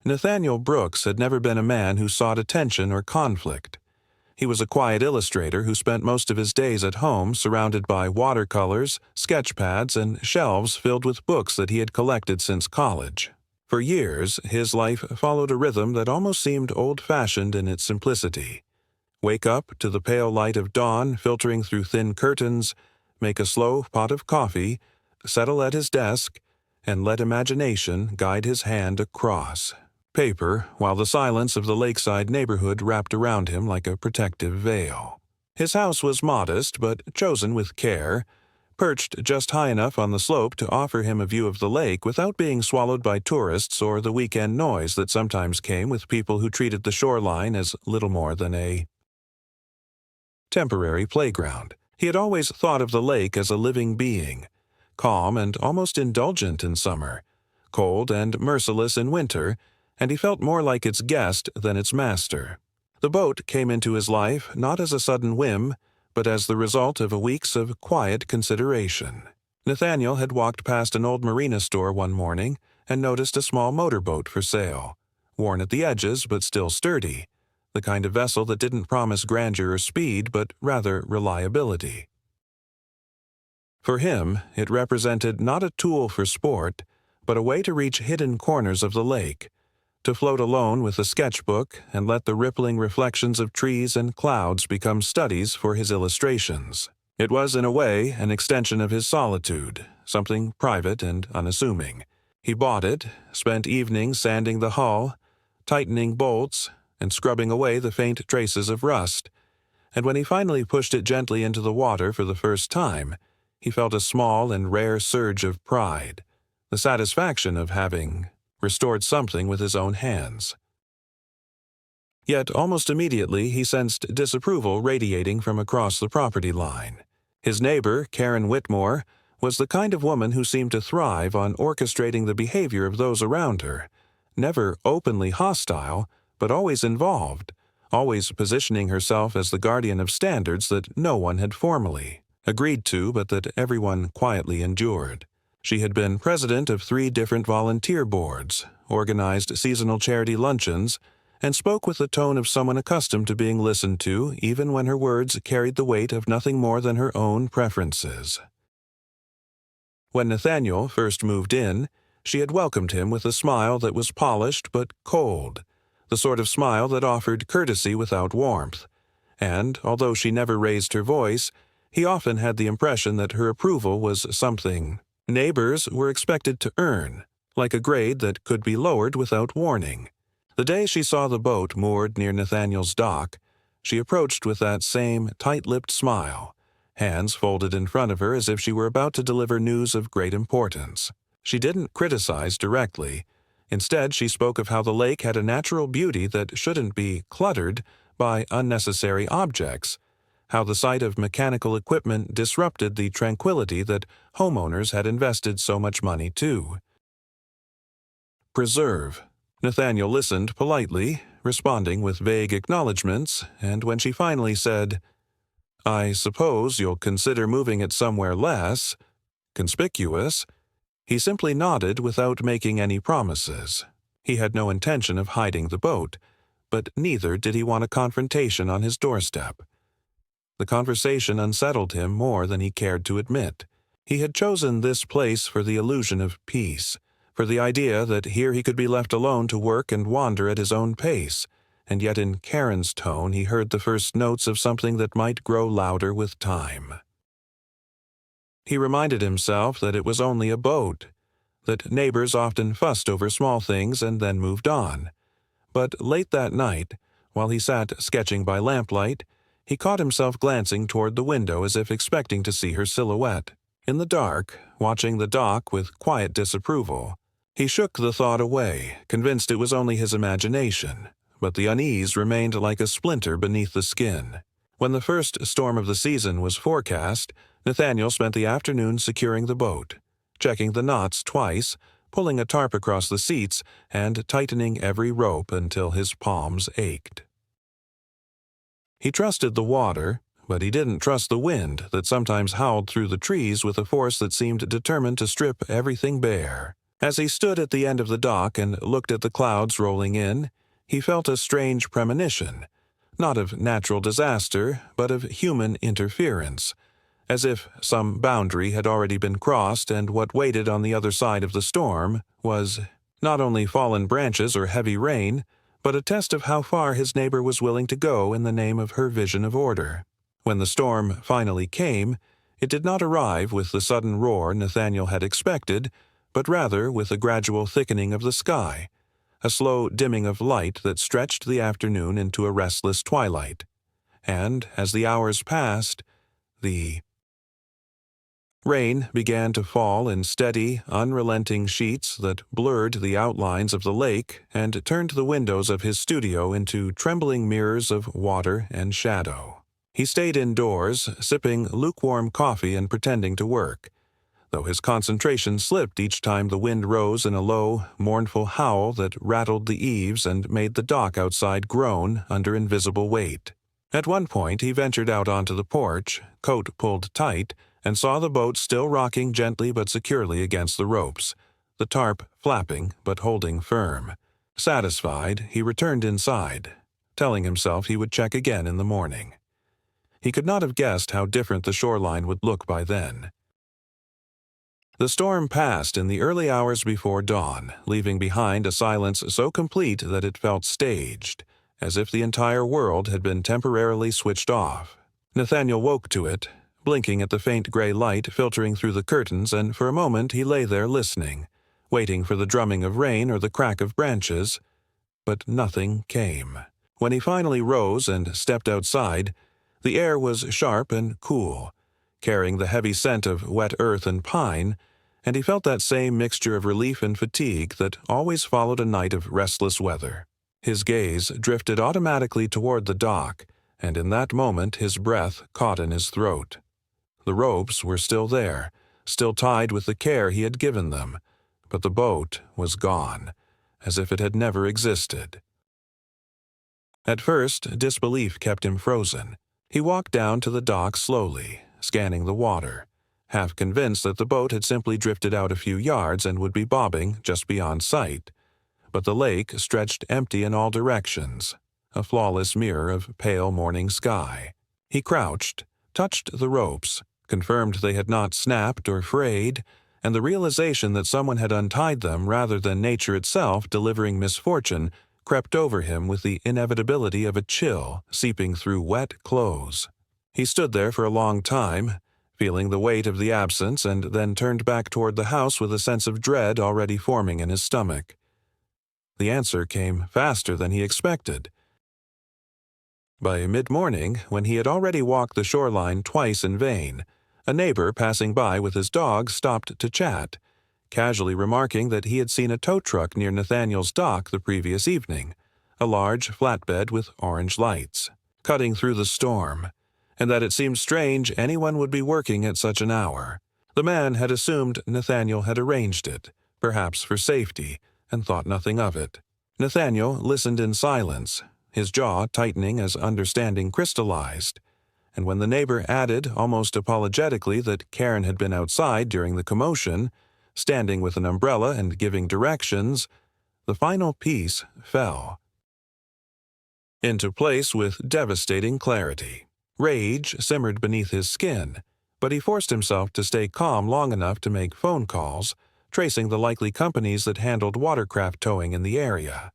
Nathaniel Brooks had never been a man who sought attention or conflict. He was a quiet illustrator who spent most of his days at home surrounded by watercolors, sketch pads, and shelves filled with books that he had collected since college. For years, his life followed a rhythm that almost seemed old-fashioned in its simplicity. Wake up to the pale light of dawn filtering through thin curtains, make a slow pot of coffee, settle at his desk, and let imagination guide his hand across paper while the silence of the lakeside neighborhood wrapped around him like a protective veil. His house was modest but chosen with care, perched just high enough on the slope to offer him a view of the lake without being swallowed by tourists or the weekend noise that sometimes came with people who treated the shoreline as little more than a temporary playground. He had always thought of the lake as a living being, calm and almost indulgent in summer, cold and merciless in winter, and he felt more like its guest than its master. The boat came into his life not as a sudden whim, but as the result of weeks of quiet consideration. Nathaniel had walked past an old marina store one morning and noticed a small motorboat for sale, worn at the edges but still sturdy, the kind of vessel that didn't promise grandeur or speed but rather reliability. For him, it represented not a tool for sport, but a way to reach hidden corners of the lake, to float alone with a sketchbook and let the rippling reflections of trees and clouds become studies for his illustrations. It was, in a way, an extension of his solitude, something private and unassuming. He bought it, spent evenings sanding the hull, tightening bolts, and scrubbing away the faint traces of rust, and when he finally pushed it gently into the water for the first time, he felt a small and rare surge of pride, the satisfaction of having restored something with his own hands. Yet almost immediately he sensed disapproval radiating from across the property line. His neighbor, Karen Whitmore, was the kind of woman who seemed to thrive on orchestrating the behavior of those around her, never openly hostile, but always involved, always positioning herself as the guardian of standards that no one had formally agreed to but that everyone quietly endured. She had been president of 3 different volunteer boards, organized seasonal charity luncheons, and spoke with the tone of someone accustomed to being listened to even when her words carried the weight of nothing more than her own preferences. When Nathaniel first moved in, she had welcomed him with a smile that was polished but cold, the sort of smile that offered courtesy without warmth, and, although she never raised her voice, he often had the impression that her approval was something neighbors were expected to earn, like a grade that could be lowered without warning. The day she saw the boat moored near Nathaniel's dock, she approached with that same tight-lipped smile, hands folded in front of her as if she were about to deliver news of great importance. She didn't criticize directly. Instead, she spoke of how the lake had a natural beauty that shouldn't be cluttered by unnecessary objects, how the sight of mechanical equipment disrupted the tranquility that homeowners had invested so much money to preserve. Nathaniel listened politely, responding with vague acknowledgments, and when she finally said, "I suppose you'll consider moving it somewhere less conspicuous," he simply nodded without making any promises. He had no intention of hiding the boat, but neither did he want a confrontation on his doorstep. The conversation unsettled him more than he cared to admit. He had chosen this place for the illusion of peace, for the idea that here he could be left alone to work and wander at his own pace, and yet in Karen's tone he heard the first notes of something that might grow louder with time. He reminded himself that it was only a boat, that neighbors often fussed over small things and then moved on. But late that night, while he sat sketching by lamplight, he caught himself glancing toward the window as if expecting to see her silhouette. In the dark, watching the dock with quiet disapproval, he shook the thought away, convinced it was only his imagination, but the unease remained like a splinter beneath the skin. When the first storm of the season was forecast, Nathaniel spent the afternoon securing the boat, checking the knots twice, pulling a tarp across the seats, and tightening every rope until his palms ached. He trusted the water, but he didn't trust the wind that sometimes howled through the trees with a force that seemed determined to strip everything bare. As he stood at the end of the dock and looked at the clouds rolling in, he felt a strange premonition, not of natural disaster, but of human interference, as if some boundary had already been crossed and what waited on the other side of the storm was not only fallen branches or heavy rain, but a test of how far his neighbor was willing to go in the name of her vision of order. When the storm finally came, it did not arrive with the sudden roar Nathaniel had expected, but rather with a gradual thickening of the sky, a slow dimming of light that stretched the afternoon into a restless twilight. And, as the hours passed, the rain began to fall in steady, unrelenting sheets that blurred the outlines of the lake and turned the windows of his studio into trembling mirrors of water and shadow. He stayed indoors, sipping lukewarm coffee and pretending to work, though his concentration slipped each time the wind rose in a low, mournful howl that rattled the eaves and made the dock outside groan under invisible weight. At one point he ventured out onto the porch, coat pulled tight, and saw the boat still rocking gently but securely against the ropes, the tarp flapping but holding firm. Satisfied, he returned inside, telling himself he would check again in the morning. He could not have guessed how different the shoreline would look by then. The storm passed in the early hours before dawn, leaving behind a silence so complete that it felt staged, as if the entire world had been temporarily switched off. Nathaniel woke to it, blinking at the faint gray light filtering through the curtains, and for a moment he lay there listening, waiting for the drumming of rain or the crack of branches, but nothing came. When he finally rose and stepped outside, the air was sharp and cool, carrying the heavy scent of wet earth and pine, and he felt that same mixture of relief and fatigue that always followed a night of restless weather. His gaze drifted automatically toward the dock, and in that moment his breath caught in his throat. The ropes were still there, still tied with the care he had given them, but the boat was gone, as if it had never existed. At first, disbelief kept him frozen. He walked down to the dock slowly, scanning the water, half convinced that the boat had simply drifted out a few yards and would be bobbing just beyond sight. But the lake stretched empty in all directions, a flawless mirror of pale morning sky. He crouched, touched the ropes, confirmed they had not snapped or frayed, and the realization that someone had untied them rather than nature itself delivering misfortune crept over him with the inevitability of a chill seeping through wet clothes. He stood there for a long time, feeling the weight of the absence, and then turned back toward the house with a sense of dread already forming in his stomach. The answer came faster than he expected. By mid-morning, when he had already walked the shoreline twice in vain, a neighbor passing by with his dog stopped to chat, casually remarking that he had seen a tow truck near Nathaniel's dock the previous evening, a large flatbed with orange lights, cutting through the storm, and that it seemed strange anyone would be working at such an hour. The man had assumed Nathaniel had arranged it, perhaps for safety, and thought nothing of it. Nathaniel listened in silence, his jaw tightening as understanding crystallized, and when the neighbor added almost apologetically that Karen had been outside during the commotion, standing with an umbrella and giving directions, the final piece fell into place with devastating clarity. Rage simmered beneath his skin, but he forced himself to stay calm long enough to make phone calls, tracing the likely companies that handled watercraft towing in the area,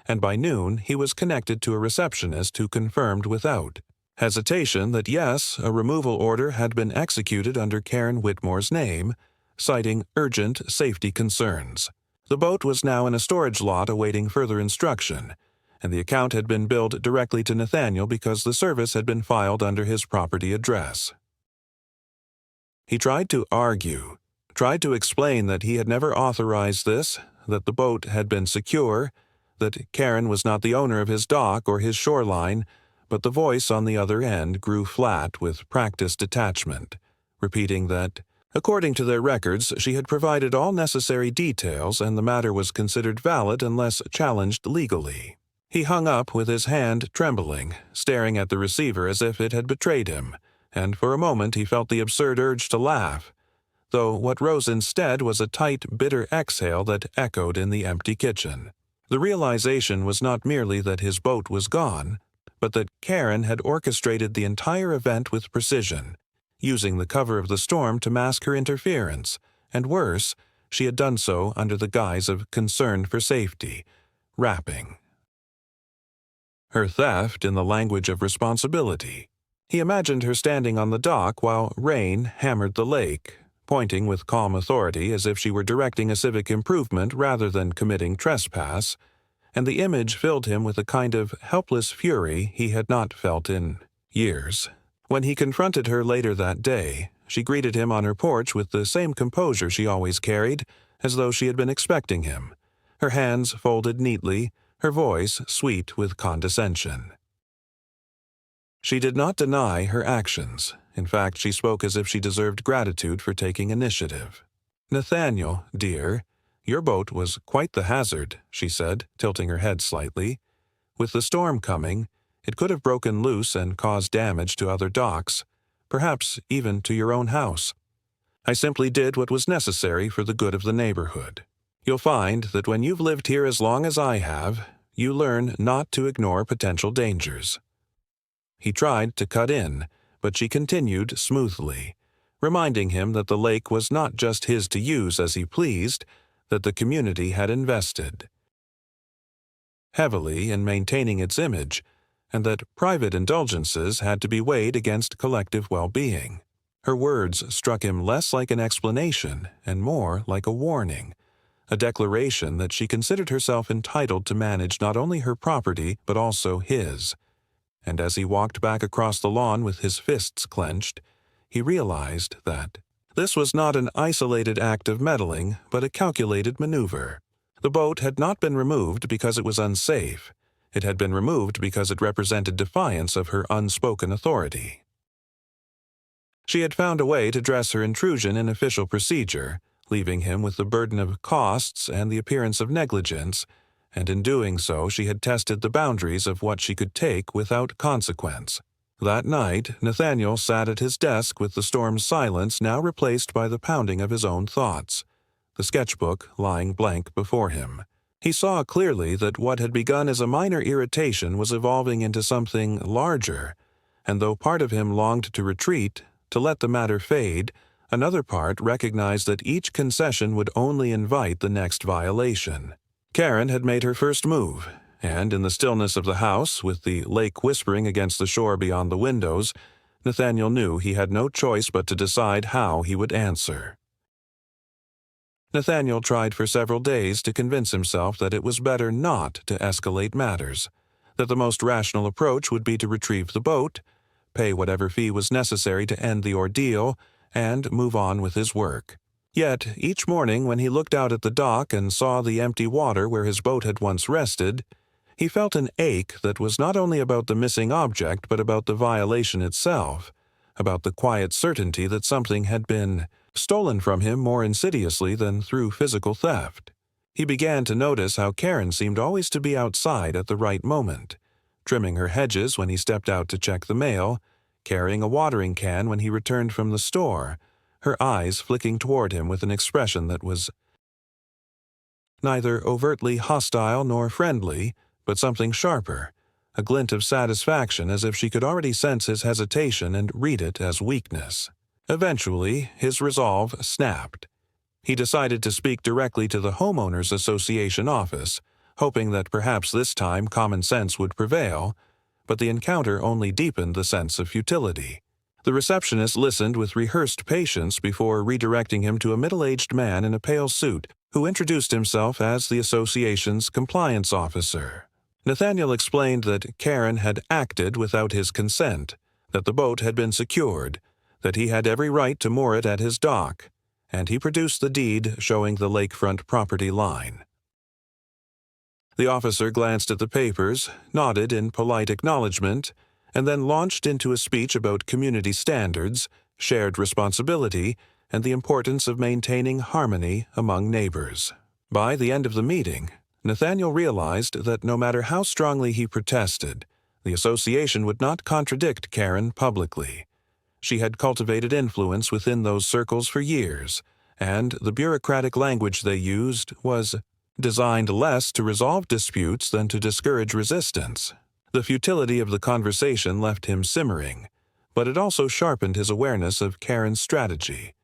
and by noon he was connected to a receptionist who confirmed without hesitation that yes, a removal order had been executed under Karen Whitmore's name, citing urgent safety concerns. The boat was now in a storage lot awaiting further instruction, and the account had been billed directly to Nathaniel because the service had been filed under his property address. He tried to argue, tried to explain that he had never authorized this, that the boat had been secure, that Karen was not the owner of his dock or his shoreline, but the voice on the other end grew flat with practiced detachment, repeating that, according to their records, she had provided all necessary details and the matter was considered valid unless challenged legally. He hung up with his hand trembling, staring at the receiver as if it had betrayed him, and for a moment he felt the absurd urge to laugh. though what rose instead was a tight, bitter exhale that echoed in the empty kitchen. The realization was not merely that his boat was gone, but that Karen had orchestrated the entire event with precision, using the cover of the storm to mask her interference, and worse, she had done so under the guise of concern for safety, wrapping her theft in the language of responsibility. He imagined her standing on the dock while rain hammered the lake, pointing with calm authority as if she were directing a civic improvement rather than committing trespass, and the image filled him with a kind of helpless fury he had not felt in years. When he confronted her later that day, she greeted him on her porch with the same composure she always carried, as though she had been expecting him, her hands folded neatly, her voice sweet with condescension. She did not deny her actions. In fact, she spoke as if she deserved gratitude for taking initiative. "Nathaniel, dear, your boat was quite the hazard," she said, tilting her head slightly. "With the storm coming, it could have broken loose and caused damage to other docks, perhaps even to your own house. I simply did what was necessary for the good of the neighborhood. You'll find that when you've lived here as long as I have, you learn not to ignore potential dangers." He tried to cut in, but she continued smoothly, reminding him that the lake was not just his to use as he pleased, that the community had invested heavily in maintaining its image, and that private indulgences had to be weighed against collective well-being. Her words struck him less like an explanation and more like a warning, a declaration that she considered herself entitled to manage not only her property but also his. And as he walked back across the lawn with his fists clenched, he realized that this was not an isolated act of meddling, but a calculated maneuver. The boat had not been removed because it was unsafe. It had been removed because it represented defiance of her unspoken authority. She had found a way to dress her intrusion in official procedure, leaving him with the burden of costs and the appearance of negligence, and in doing so she had tested the boundaries of what she could take without consequence. That night, Nathaniel sat at his desk with the storm's silence now replaced by the pounding of his own thoughts, the sketchbook lying blank before him. He saw clearly that what had begun as a minor irritation was evolving into something larger, and though part of him longed to retreat, to let the matter fade, another part recognized that each concession would only invite the next violation. Karen had made her first move, and in the stillness of the house, with the lake whispering against the shore beyond the windows, Nathaniel knew he had no choice but to decide how he would answer. Nathaniel tried for several days to convince himself that it was better not to escalate matters, that the most rational approach would be to retrieve the boat, pay whatever fee was necessary to end the ordeal, and move on with his work. Yet, each morning when he looked out at the dock and saw the empty water where his boat had once rested, he felt an ache that was not only about the missing object but about the violation itself, about the quiet certainty that something had been stolen from him more insidiously than through physical theft. He began to notice how Karen seemed always to be outside at the right moment, trimming her hedges when he stepped out to check the mail, carrying a watering can when he returned from the store, her eyes flicking toward him with an expression that was neither overtly hostile nor friendly, but something sharper, a glint of satisfaction as if she could already sense his hesitation and read it as weakness. Eventually, his resolve snapped. He decided to speak directly to the Homeowners Association office, hoping that perhaps this time common sense would prevail, but the encounter only deepened the sense of futility. The receptionist listened with rehearsed patience before redirecting him to a middle-aged man in a pale suit who introduced himself as the association's compliance officer. Nathaniel explained that Karen had acted without his consent, that the boat had been secured, that he had every right to moor it at his dock, and he produced the deed showing the lakefront property line. The officer glanced at the papers, nodded in polite acknowledgement, and then launched into a speech about community standards, shared responsibility, and the importance of maintaining harmony among neighbors. By the end of the meeting, Nathaniel realized that no matter how strongly he protested, the association would not contradict Karen publicly. She had cultivated influence within those circles for years, and the bureaucratic language they used was designed less to resolve disputes than to discourage resistance. The futility of the conversation left him simmering, but it also sharpened his awareness of Karen's strategy.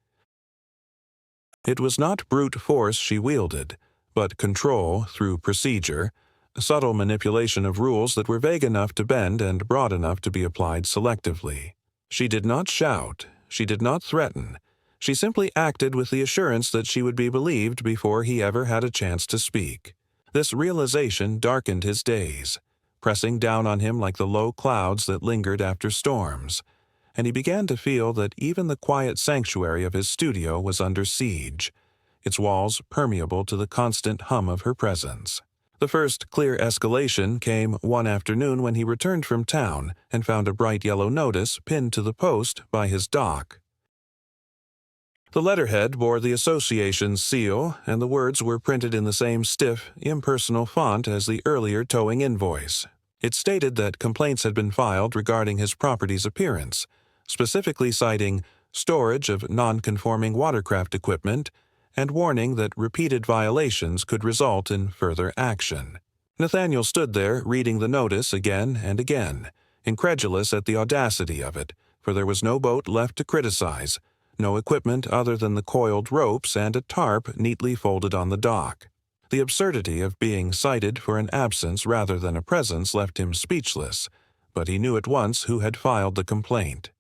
It was not brute force she wielded, but control through procedure, subtle manipulation of rules that were vague enough to bend and broad enough to be applied selectively. She did not shout, she did not threaten, she simply acted with the assurance that she would be believed before he ever had a chance to speak. This realization darkened his days, pressing down on him like the low clouds that lingered after storms, and he began to feel that even the quiet sanctuary of his studio was under siege, its walls permeable to the constant hum of her presence. The first clear escalation came one afternoon when he returned from town and found a bright yellow notice pinned to the post by his dock. The letterhead bore the association's seal, and the words were printed in the same stiff, impersonal font as the earlier towing invoice. It stated that complaints had been filed regarding his property's appearance, specifically citing storage of non-conforming watercraft equipment and warning that repeated violations could result in further action. Nathaniel stood there reading the notice again and again, incredulous at the audacity of it, for there was no boat left to criticize, no equipment other than the coiled ropes and a tarp neatly folded on the dock. The absurdity of being cited for an absence rather than a presence left him speechless, but he knew at once who had filed the complaint.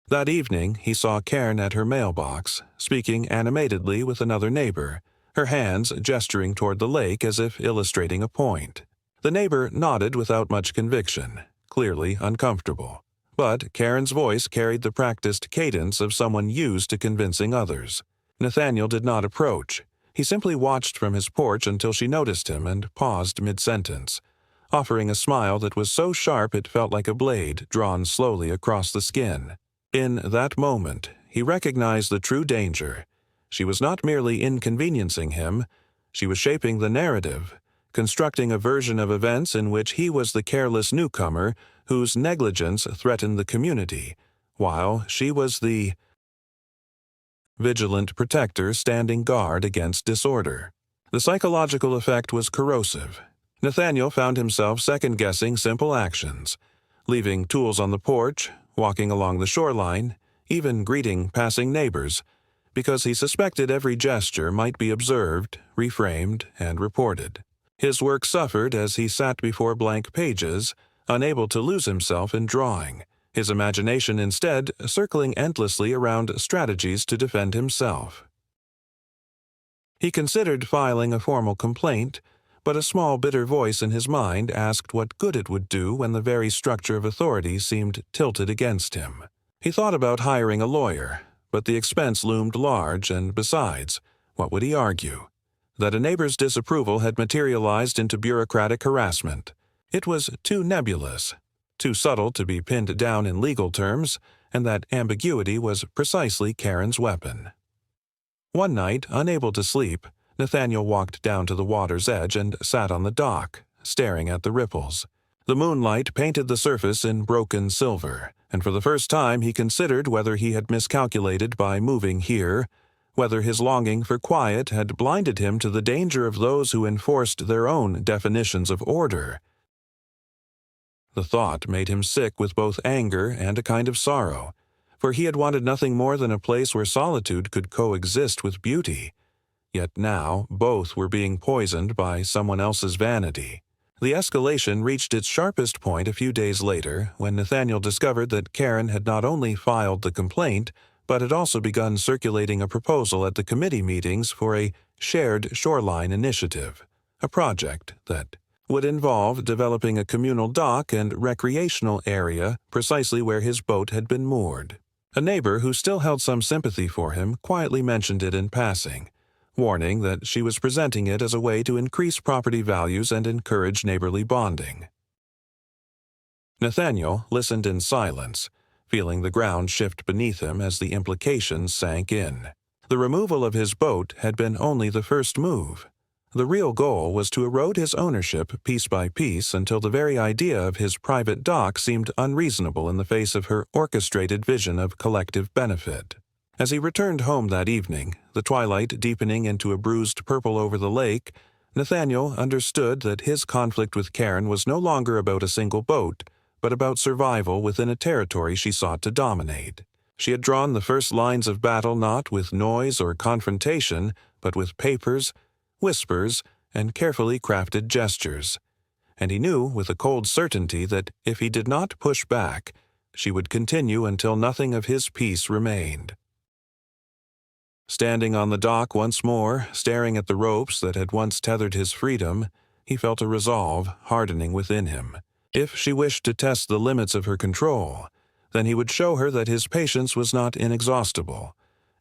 That evening he saw Karen at her mailbox, speaking animatedly with another neighbor, her hands gesturing toward the lake as if illustrating a point. The neighbor nodded without much conviction, clearly uncomfortable. But Karen's voice carried the practiced cadence of someone used to convincing others. Nathaniel did not approach. He simply watched from his porch until she noticed him and paused mid-sentence, offering a smile that was so sharp it felt like a blade drawn slowly across the skin. In that moment, he recognized the true danger. She was not merely inconveniencing him, she was shaping the narrative, constructing a version of events in which he was the careless newcomer whose negligence threatened the community, while she was the vigilant protector standing guard against disorder. The psychological effect was corrosive. Nathaniel found himself second-guessing simple actions, leaving tools on the porch, walking along the shoreline, even greeting passing neighbors, because he suspected every gesture might be observed, reframed, and reported. His work suffered as he sat before blank pages, unable to lose himself in drawing, his imagination instead circling endlessly around strategies to defend himself. He considered filing a formal complaint, but a small bitter voice in his mind asked what good it would do when the very structure of authority seemed tilted against him. He thought about hiring a lawyer, but the expense loomed large, and besides, what would he argue? That a neighbor's disapproval had materialized into bureaucratic harassment. It was too nebulous, too subtle to be pinned down in legal terms, and that ambiguity was precisely Karen's weapon. One night, unable to sleep, Nathaniel walked down to the water's edge and sat on the dock, staring at the ripples. The moonlight painted the surface in broken silver, and for the first time he considered whether he had miscalculated by moving here, whether his longing for quiet had blinded him to the danger of those who enforced their own definitions of order. The thought made him sick with both anger and a kind of sorrow, for he had wanted nothing more than a place where solitude could coexist with beauty. Yet now both were being poisoned by someone else's vanity. The escalation reached its sharpest point a few days later when Nathaniel discovered that Karen had not only filed the complaint, but had also begun circulating a proposal at the committee meetings for a shared shoreline initiative, a project that would involve developing a communal dock and recreational area precisely where his boat had been moored. A neighbor who still held some sympathy for him quietly mentioned it in passing, warning that she was presenting it as a way to increase property values and encourage neighborly bonding. Nathaniel listened in silence, feeling the ground shift beneath him as the implications sank in. The removal of his boat had been only the first move. The real goal was to erode his ownership piece by piece until the very idea of his private dock seemed unreasonable in the face of her orchestrated vision of collective benefit. As he returned home that evening, the twilight deepening into a bruised purple over the lake, Nathaniel understood that his conflict with Karen was no longer about a single boat, but about survival within a territory she sought to dominate. She had drawn the first lines of battle not with noise or confrontation, but with papers, whispers, and carefully crafted gestures. And he knew with a cold certainty that if he did not push back, she would continue until nothing of his peace remained. Standing on the dock once more, staring at the ropes that had once tethered his freedom, he felt a resolve hardening within him. If she wished to test the limits of her control, then he would show her that his patience was not inexhaustible,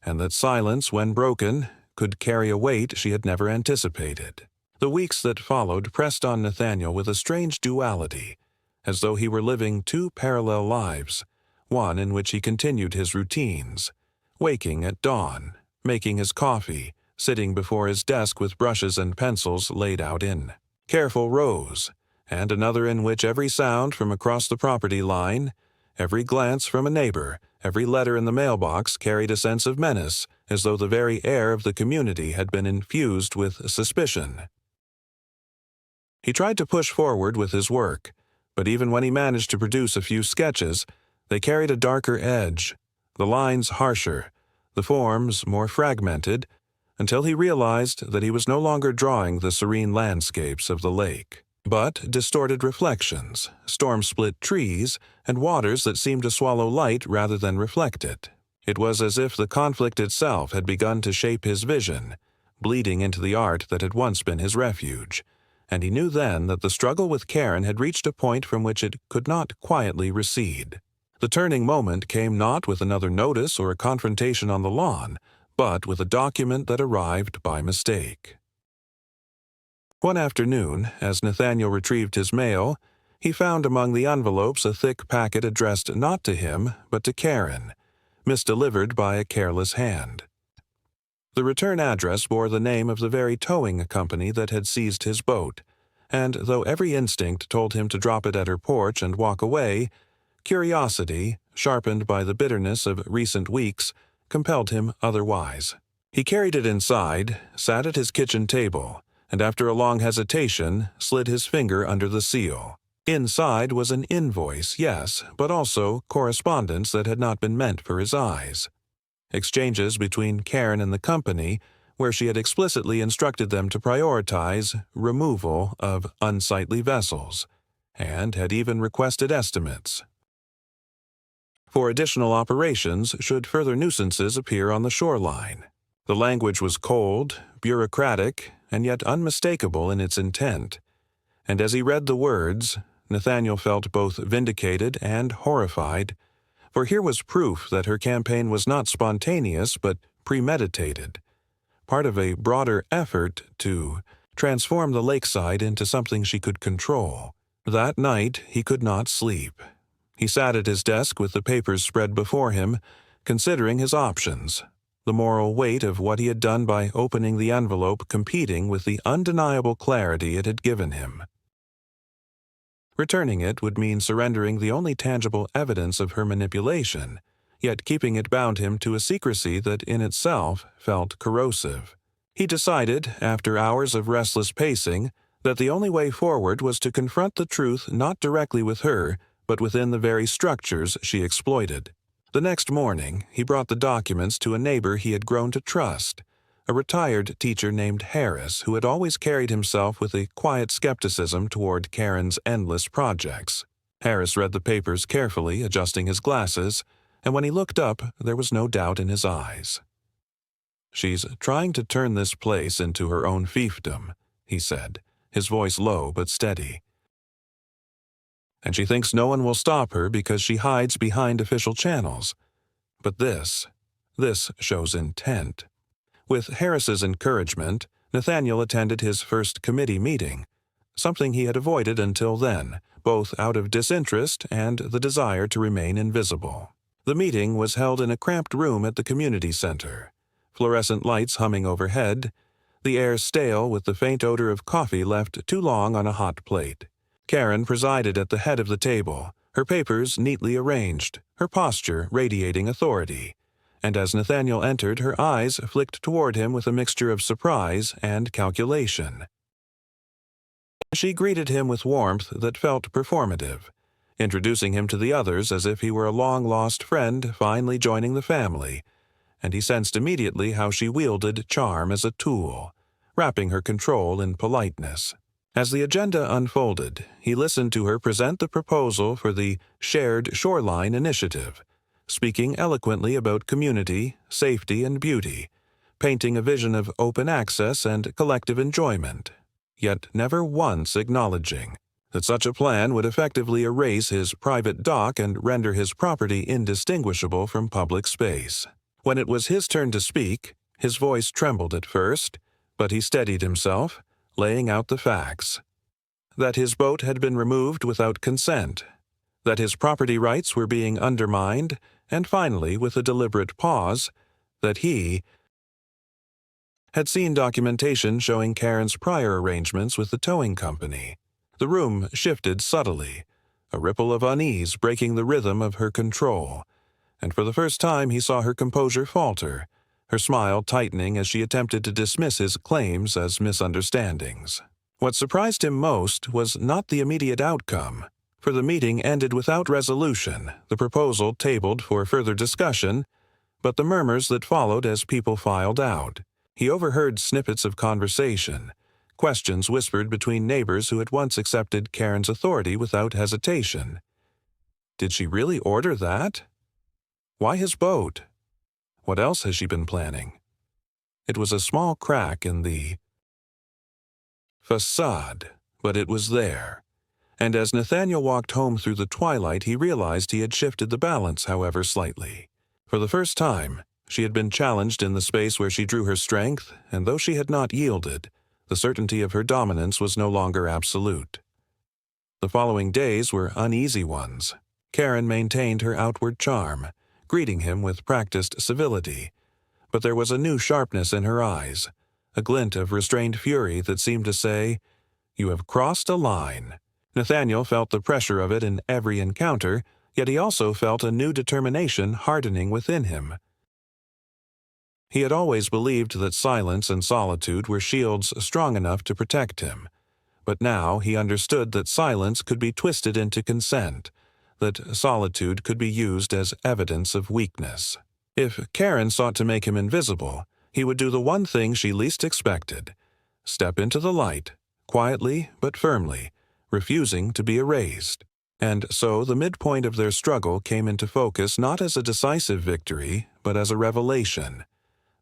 and that silence, when broken, could carry a weight she had never anticipated. The weeks that followed pressed on Nathaniel with a strange duality, as though he were living two parallel lives, one in which he continued his routines, waking at dawn, making his coffee, sitting before his desk with brushes and pencils laid out in careful rows, and another in which every sound from across the property line, every glance from a neighbor, every letter in the mailbox carried a sense of menace, as though the very air of the community had been infused with suspicion. He tried to push forward with his work, but even when he managed to produce a few sketches, they carried a darker edge, the lines harsher, the forms more fragmented, until he realized that he was no longer drawing the serene landscapes of the lake, but distorted reflections, storm-split trees, and waters that seemed to swallow light rather than reflect it. It was as if the conflict itself had begun to shape his vision, bleeding into the art that had once been his refuge, and he knew then that the struggle with Karen had reached a point from which it could not quietly recede. The turning moment came not with another notice or a confrontation on the lawn, but with a document that arrived by mistake. One afternoon, as Nathaniel retrieved his mail, he found among the envelopes a thick packet addressed not to him, but to Karen, misdelivered by a careless hand. The return address bore the name of the very towing company that had seized his boat, and though every instinct told him to drop it at her porch and walk away, curiosity, sharpened by the bitterness of recent weeks, compelled him otherwise. He carried it inside, sat at his kitchen table, and after a long hesitation, slid his finger under the seal. Inside was an invoice, yes, but also correspondence that had not been meant for his eyes. Exchanges between Karen and the company, where she had explicitly instructed them to prioritize removal of unsightly vessels, and had even requested estimates for additional operations should further nuisances appear on the shoreline. The language was cold, bureaucratic, and yet unmistakable in its intent, and as he read the words, Nathaniel felt both vindicated and horrified, for here was proof that her campaign was not spontaneous but premeditated, part of a broader effort to transform the lakeside into something she could control. That night he could not sleep. He sat at his desk with the papers spread before him, considering his options, the moral weight of what he had done by opening the envelope competing with the undeniable clarity it had given him. Returning it would mean surrendering the only tangible evidence of her manipulation, yet keeping it bound him to a secrecy that in itself felt corrosive. He decided, after hours of restless pacing, that the only way forward was to confront the truth not directly with her, but within the very structures she exploited. The next morning, he brought the documents to a neighbor he had grown to trust, a retired teacher named Harris who had always carried himself with a quiet skepticism toward Karen's endless projects. Harris read the papers carefully, adjusting his glasses, and when he looked up, there was no doubt in his eyes. "She's trying to turn this place into her own fiefdom," he said, his voice low but steady. "And she thinks no one will stop her because she hides behind official channels. But this shows intent." With Harris's encouragement, Nathaniel attended his first committee meeting, something he had avoided until then, both out of disinterest and the desire to remain invisible. The meeting was held in a cramped room at the community center, fluorescent lights humming overhead, the air stale with the faint odor of coffee left too long on a hot plate. Karen presided at the head of the table, her papers neatly arranged, her posture radiating authority. And as Nathaniel entered, her eyes flicked toward him with a mixture of surprise and calculation. She greeted him with warmth that felt performative, introducing him to the others as if he were a long-lost friend finally joining the family, and he sensed immediately how she wielded charm as a tool, wrapping her control in politeness. As the agenda unfolded, he listened to her present the proposal for the Shared Shoreline Initiative, speaking eloquently about community, safety, and beauty, painting a vision of open access and collective enjoyment, yet never once acknowledging that such a plan would effectively erase his private dock and render his property indistinguishable from public space. When it was his turn to speak, his voice trembled at first, but he steadied himself, laying out the facts. That his boat had been removed without consent, that his property rights were being undermined, and finally, with a deliberate pause, that he had seen documentation showing Karen's prior arrangements with the towing company. The room shifted subtly, a ripple of unease breaking the rhythm of her control, and for the first time he saw her composure falter, her smile tightening as she attempted to dismiss his claims as misunderstandings. What surprised him most was not the immediate outcome, for the meeting ended without resolution, the proposal tabled for further discussion, but the murmurs that followed as people filed out. He overheard snippets of conversation, questions whispered between neighbors who had once accepted Karen's authority without hesitation. Did she really order that? Why his boat? What else has she been planning? It was a small crack in the facade, but it was there. And as Nathaniel walked home through the twilight, he realized he had shifted the balance, however slightly. For the first time, she had been challenged in the space where she drew her strength, and though she had not yielded, the certainty of her dominance was no longer absolute. The following days were uneasy ones. Karen maintained her outward charm, greeting him with practiced civility, but there was a new sharpness in her eyes, a glint of restrained fury that seemed to say, "You have crossed a line." Nathaniel felt the pressure of it in every encounter, yet he also felt a new determination hardening within him. He had always believed that silence and solitude were shields strong enough to protect him, but now he understood that silence could be twisted into consent, that solitude could be used as evidence of weakness. If Karen sought to make him invisible, he would do the one thing she least expected: step into the light, quietly but firmly, refusing to be erased. And so the midpoint of their struggle came into focus not as a decisive victory, but as a revelation,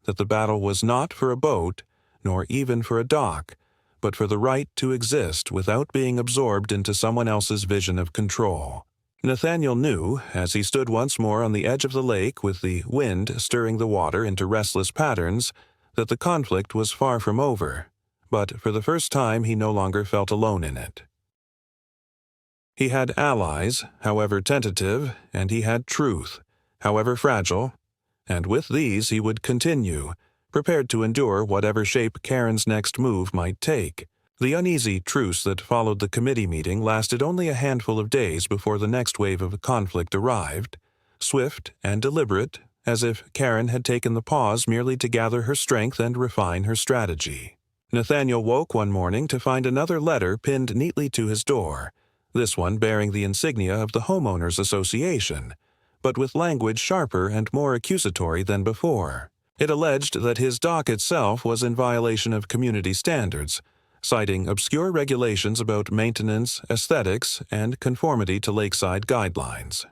that the battle was not for a boat, nor even for a dock, but for the right to exist without being absorbed into someone else's vision of control. Nathaniel knew, as he stood once more on the edge of the lake with the wind stirring the water into restless patterns, that the conflict was far from over, but for the first time he no longer felt alone in it. He had allies, however tentative, and he had truth, however fragile, and with these he would continue, prepared to endure whatever shape Karen's next move might take. The uneasy truce that followed the committee meeting lasted only a handful of days before the next wave of conflict arrived, swift and deliberate, as if Karen had taken the pause merely to gather her strength and refine her strategy. Nathaniel woke one morning to find another letter pinned neatly to his door, this one bearing the insignia of the Homeowners Association, but with language sharper and more accusatory than before. It alleged that his dock itself was in violation of community standards, citing obscure regulations about maintenance, aesthetics, and conformity to lakeside guidelines.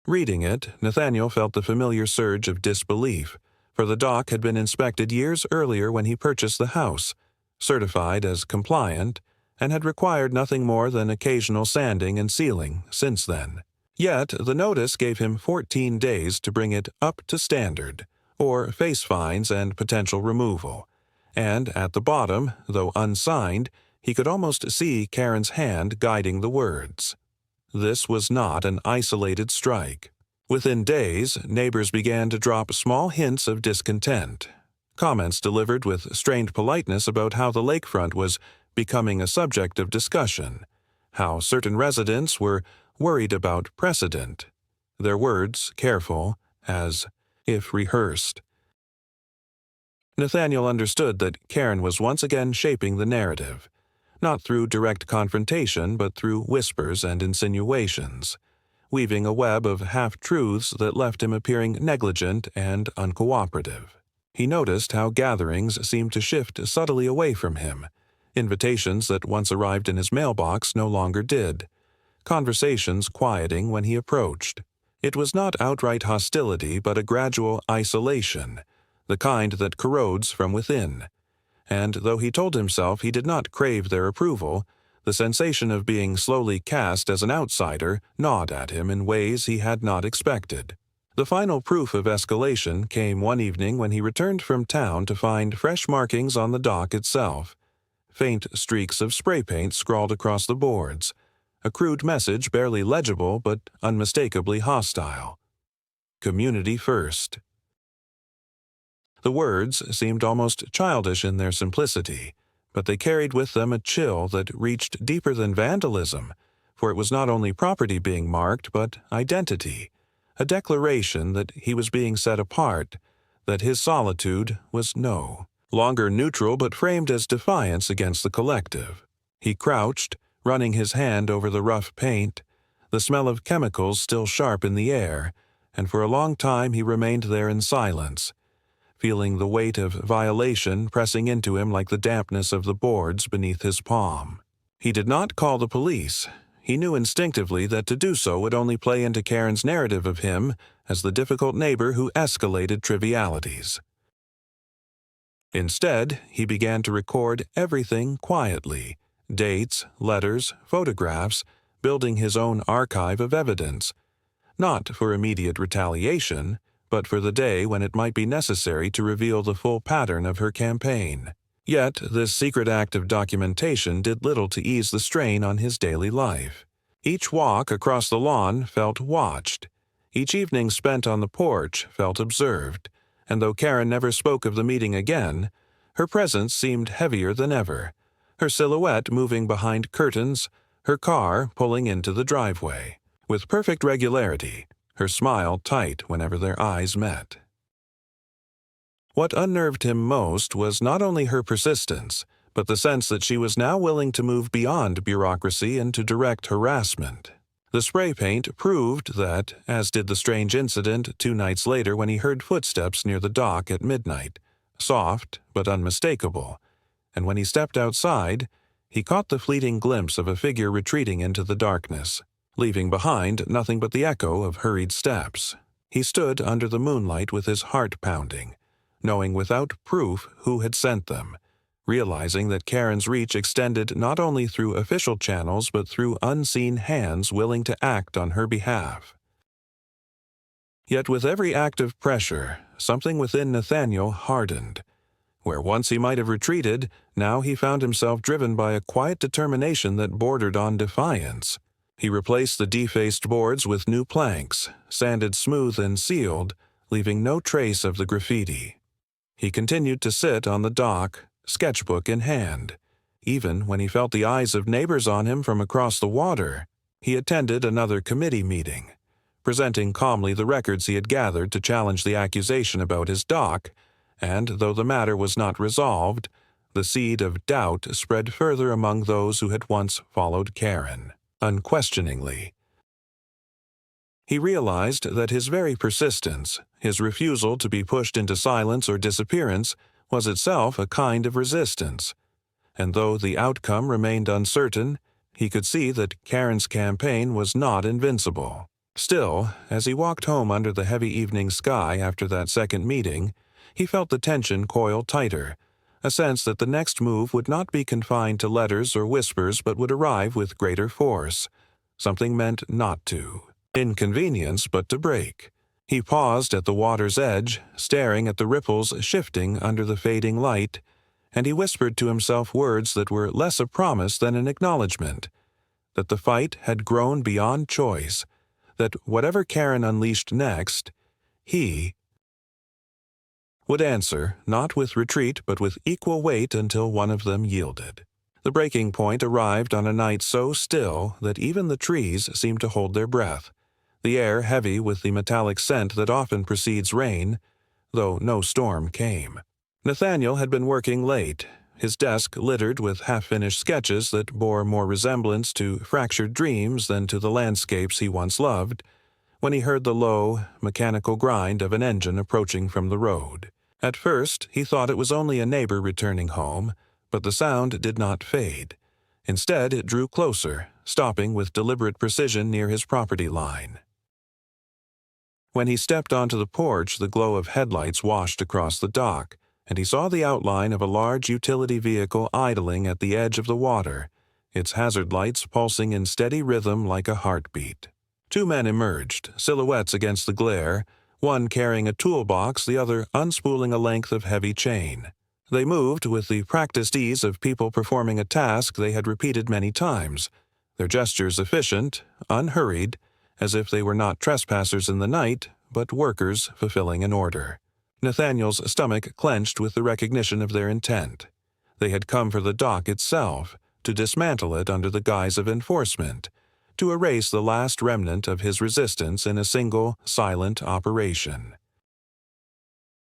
Reading it, Nathaniel felt the familiar surge of disbelief, for the dock had been inspected years earlier when he purchased the house, certified as compliant, and had required nothing more than occasional sanding and sealing since then. Yet the notice gave him 14 days to bring it up to standard, or face fines and potential removal. And at the bottom, though unsigned, he could almost see Karen's hand guiding the words. This was not an isolated strike. Within days, neighbors began to drop small hints of discontent. comments delivered with strained politeness about how the lakefront was becoming a subject of discussion, how certain residents were worried about precedent, their words careful, as if rehearsed. Nathaniel understood that Karen was once again shaping the narrative, not through direct confrontation but through whispers and insinuations, weaving a web of half-truths that left him appearing negligent and uncooperative. He noticed how gatherings seemed to shift subtly away from him. Invitations that once arrived in his mailbox no longer did, conversations quieting when he approached. It was not outright hostility but a gradual isolation, the kind that corrodes from within. And though he told himself he did not crave their approval, the sensation of being slowly cast as an outsider gnawed at him in ways he had not expected. The final proof of escalation came one evening when he returned from town to find fresh markings on the dock itself, faint streaks of spray paint scrawled across the boards, a crude message barely legible but unmistakably hostile. Community first. The words seemed almost childish in their simplicity, but they carried with them a chill that reached deeper than vandalism, for it was not only property being marked but identity, a declaration that he was being set apart, that his solitude was no longer neutral but framed as defiance against the collective. He crouched, running his hand over the rough paint, the smell of chemicals still sharp in the air, and for a long time he remained there in silence, feeling the weight of violation pressing into him like the dampness of the boards beneath his palm. He did not call the police. He knew instinctively that to do so would only play into Karen's narrative of him as the difficult neighbor who escalated trivialities. Instead, he began to record everything quietly, dates, letters, photographs, building his own archive of evidence, not for immediate retaliation, but for the day when it might be necessary to reveal the full pattern of her campaign. Yet this secret act of documentation did little to ease the strain on his daily life. Each walk across the lawn felt watched. Each evening spent on the porch felt observed, and though Karen never spoke of the meeting again, her presence seemed heavier than ever, her silhouette moving behind curtains, her car pulling into the driveway. With perfect regularity, her smile tight whenever their eyes met. What unnerved him most was not only her persistence, but the sense that she was now willing to move beyond bureaucracy into direct harassment. The spray paint proved that, as did the strange incident 2 nights later when he heard footsteps near the dock at midnight, soft but unmistakable, and when he stepped outside, he caught the fleeting glimpse of a figure retreating into the darkness, leaving behind nothing but the echo of hurried steps. He stood under the moonlight with his heart pounding, knowing without proof who had sent them, realizing that Karen's reach extended not only through official channels but through unseen hands willing to act on her behalf. Yet with every act of pressure, something within Nathaniel hardened. Where once he might have retreated, now he found himself driven by a quiet determination that bordered on defiance. He replaced the defaced boards with new planks, sanded smooth and sealed, leaving no trace of the graffiti. He continued to sit on the dock, sketchbook in hand. Even when he felt the eyes of neighbors on him from across the water, he attended another committee meeting, presenting calmly the records he had gathered to challenge the accusation about his dock, and though the matter was not resolved, the seed of doubt spread further among those who had once followed Karen. Unquestioningly. He realized that his very persistence, his refusal to be pushed into silence or disappearance, was itself a kind of resistance, and though the outcome remained uncertain, he could see that Karen's campaign was not invincible. Still, as he walked home under the heavy evening sky after that second meeting, he felt the tension coil tighter, a sense that the next move would not be confined to letters or whispers but would arrive with greater force. Something meant not to. Inconvenience but to break. He paused at the water's edge, staring at the ripples shifting under the fading light, and he whispered to himself words that were less a promise than an acknowledgement, that the fight had grown beyond choice, that whatever Karen unleashed next, he would answer, not with retreat but with equal weight until one of them yielded. The breaking point arrived on a night so still that even the trees seemed to hold their breath, the air heavy with the metallic scent that often precedes rain, though no storm came. Nathaniel had been working late, his desk littered with half-finished sketches that bore more resemblance to fractured dreams than to the landscapes he once loved, when he heard the low, mechanical grind of an engine approaching from the road. At first, he thought it was only a neighbor returning home, but the sound did not fade. Instead, it drew closer, stopping with deliberate precision near his property line. When he stepped onto the porch, the glow of headlights washed across the dock, and he saw the outline of a large utility vehicle idling at the edge of the water, its hazard lights pulsing in steady rhythm like a heartbeat. Two men emerged, silhouettes against the glare, one carrying a toolbox, the other unspooling a length of heavy chain. They moved with the practiced ease of people performing a task they had repeated many times, their gestures efficient, unhurried, as if they were not trespassers in the night, but workers fulfilling an order. Nathaniel's stomach clenched with the recognition of their intent. They had come for the dock itself, to dismantle it under the guise of enforcement, to erase the last remnant of his resistance in a single, silent operation.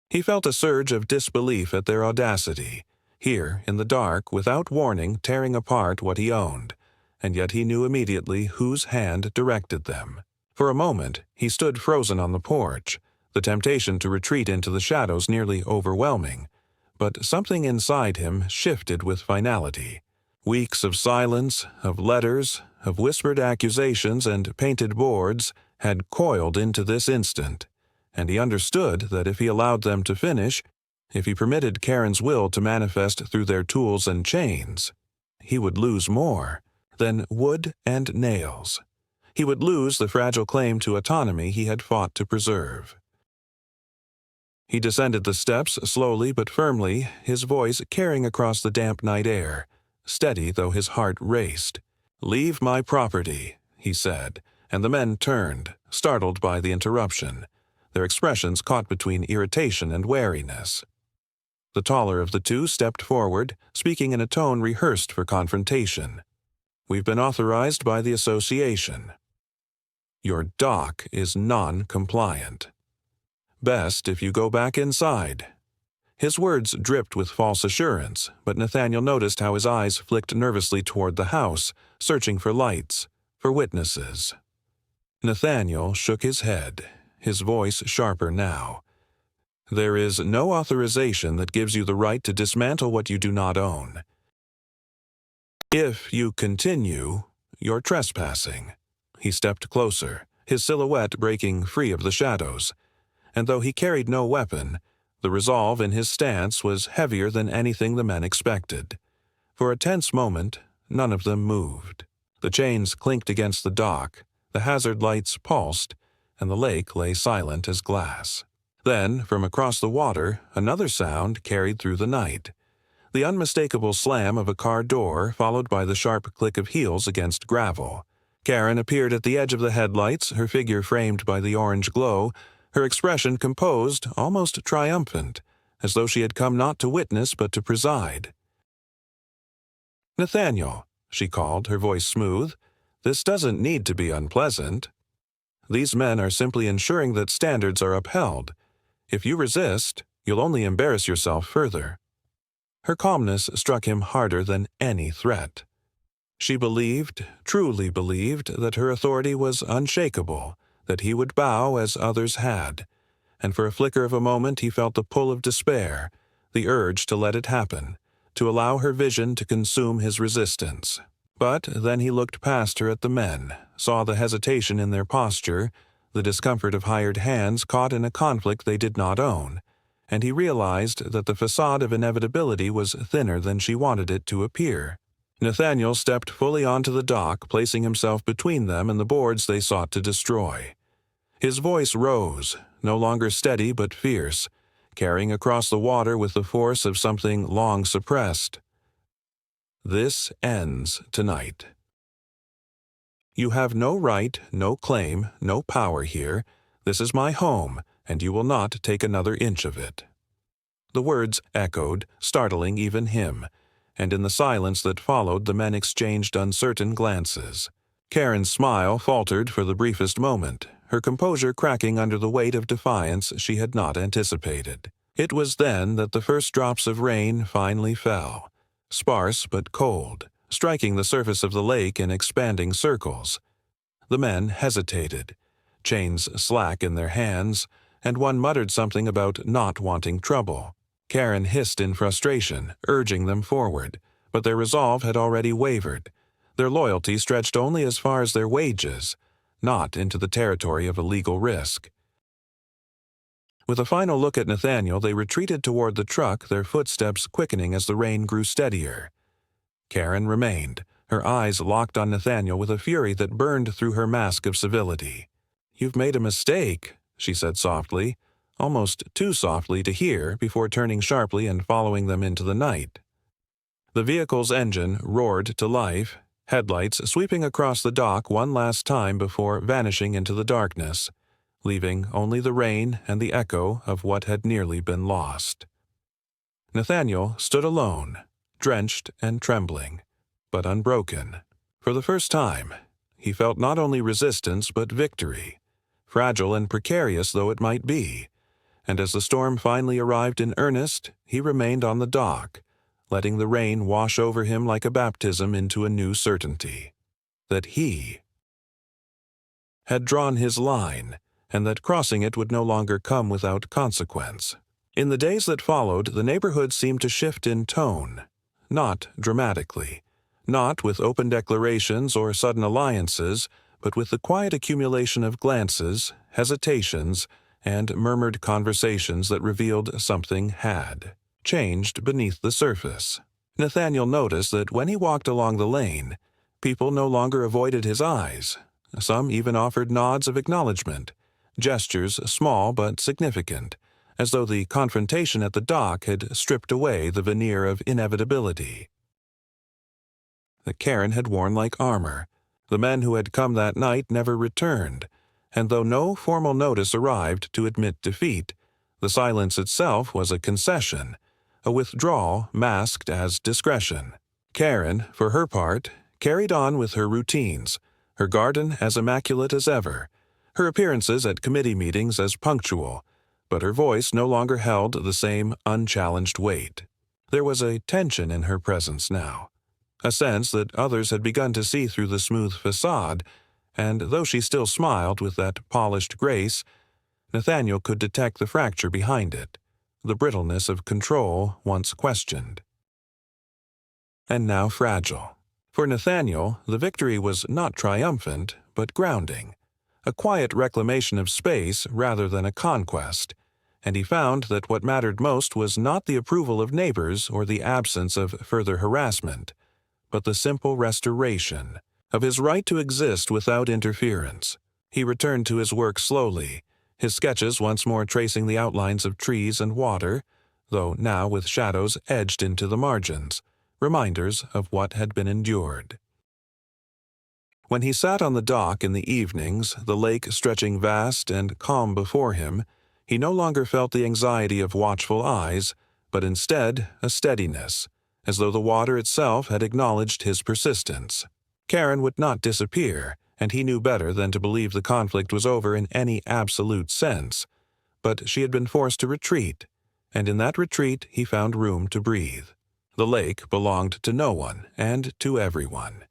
He felt a surge of disbelief at their audacity, here, in the dark, without warning, tearing apart what he owned, and yet he knew immediately whose hand directed them. For a moment, he stood frozen on the porch, the temptation to retreat into the shadows nearly overwhelming, but something inside him shifted with finality. Weeks of silence, of letters, of whispered accusations and painted boards had coiled into this instant, and he understood that if he allowed them to finish, if he permitted Karen's will to manifest through their tools and chains, he would lose more than wood and nails. He would lose the fragile claim to autonomy he had fought to preserve. He descended the steps slowly but firmly, his voice carrying across the damp night air, steady though his heart raced. "Leave my property," he said, and the men turned, startled by the interruption, their expressions caught between irritation and wariness. The taller of the two stepped forward, speaking in a tone rehearsed for confrontation. "We've been authorized by the association. Your dock is non-compliant. Best if you go back inside." His words dripped with false assurance, but Nathaniel noticed how his eyes flicked nervously toward the house, searching for lights, for witnesses. Nathaniel shook his head, his voice sharper now. "There is no authorization that gives you the right to dismantle what you do not own. If you continue, you're trespassing." He stepped closer, his silhouette breaking free of the shadows, and though he carried no weapon, the resolve in his stance was heavier than anything the men expected. For a tense moment, none of them moved. The chains clinked against the dock, the hazard lights pulsed, and the lake lay silent as glass. Then, from across the water, another sound carried through the night. The unmistakable slam of a car door, followed by the sharp click of heels against gravel. Karen appeared at the edge of the headlights, her figure framed by the orange glow, her expression composed, almost triumphant, as though she had come not to witness but to preside. "Nathaniel," she called, her voice smooth, "this doesn't need to be unpleasant. These men are simply ensuring that standards are upheld. If you resist, you'll only embarrass yourself further." Her calmness struck him harder than any threat. She believed, truly believed, that her authority was unshakable, that he would bow as others had, and for a flicker of a moment he felt the pull of despair, the urge to let it happen, to allow her vision to consume his resistance. But then he looked past her at the men, saw the hesitation in their posture, the discomfort of hired hands caught in a conflict they did not own, and he realized that the facade of inevitability was thinner than she wanted it to appear. Nathaniel stepped fully onto the dock, placing himself between them and the boards they sought to destroy. His voice rose, no longer steady but fierce, carrying across the water with the force of something long suppressed. "This ends tonight. You have no right, no claim, no power here. This is my home, and you will not take another inch of it." The words echoed, startling even him, and in the silence that followed the men exchanged uncertain glances. Karen's smile faltered for the briefest moment, her composure cracking under the weight of defiance she had not anticipated. It was then that the first drops of rain finally fell, sparse but cold, striking the surface of the lake in expanding circles. The men hesitated, chains slack in their hands, and one muttered something about not wanting trouble. Karen hissed in frustration, urging them forward, but their resolve had already wavered. Their loyalty stretched only as far as their wages, not into the territory of a legal risk. With a final look at Nathaniel, they retreated toward the truck, their footsteps quickening as the rain grew steadier. Karen remained, her eyes locked on Nathaniel with a fury that burned through her mask of civility. "You've made a mistake," she said softly, almost too softly to hear, before turning sharply and following them into the night. The vehicle's engine roared to life, headlights sweeping across the dock one last time before vanishing into the darkness, leaving only the rain and the echo of what had nearly been lost. Nathaniel stood alone, drenched and trembling, but unbroken. For the first time, he felt not only resistance but victory, fragile and precarious though it might be, and as the storm finally arrived in earnest, he remained on the dock, letting the rain wash over him like a baptism into a new certainty. That he had drawn his line, and that crossing it would no longer come without consequence. In the days that followed, the neighborhood seemed to shift in tone, not dramatically, not with open declarations or sudden alliances, but with the quiet accumulation of glances, hesitations, and murmured conversations that revealed something had changed beneath the surface. Nathaniel noticed that when he walked along the lane, people no longer avoided his eyes. Some even offered nods of acknowledgement, gestures small but significant, as though the confrontation at the dock had stripped away the veneer of inevitability. The Karen had worn like armor. The men who had come that night never returned, and though no formal notice arrived to admit defeat, the silence itself was a concession, a withdrawal masked as discretion. Karen, for her part, carried on with her routines, her garden as immaculate as ever, her appearances at committee meetings as punctual, but her voice no longer held the same unchallenged weight. There was a tension in her presence now, a sense that others had begun to see through the smooth facade, and though she still smiled with that polished grace, Nathaniel could detect the fracture behind it, the brittleness of control once questioned. And now fragile. For Nathaniel, the victory was not triumphant, but grounding, a quiet reclamation of space rather than a conquest, and he found that what mattered most was not the approval of neighbors or the absence of further harassment, but the simple restoration of his right to exist without interference. He returned to his work slowly, his sketches once more tracing the outlines of trees and water, though now with shadows edged into the margins, reminders of what had been endured. When he sat on the dock in the evenings, the lake stretching vast and calm before him, he no longer felt the anxiety of watchful eyes, but instead a steadiness, as though the water itself had acknowledged his persistence. Karen would not disappear, and he knew better than to believe the conflict was over in any absolute sense, but she had been forced to retreat, and in that retreat he found room to breathe. The lake belonged to no one and to everyone.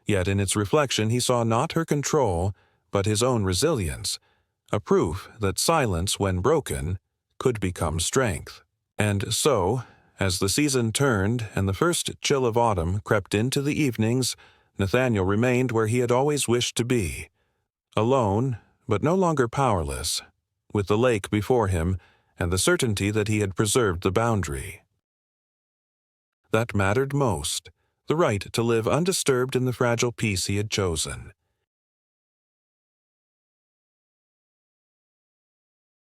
Yet in its reflection he saw not her control, but his own resilience, a proof that silence, when broken, could become strength. And so, as the season turned and the first chill of autumn crept into the evenings, Nathaniel remained where he had always wished to be, alone, but no longer powerless, with the lake before him and the certainty that he had preserved the boundary. That mattered most, the right to live undisturbed in the fragile peace he had chosen.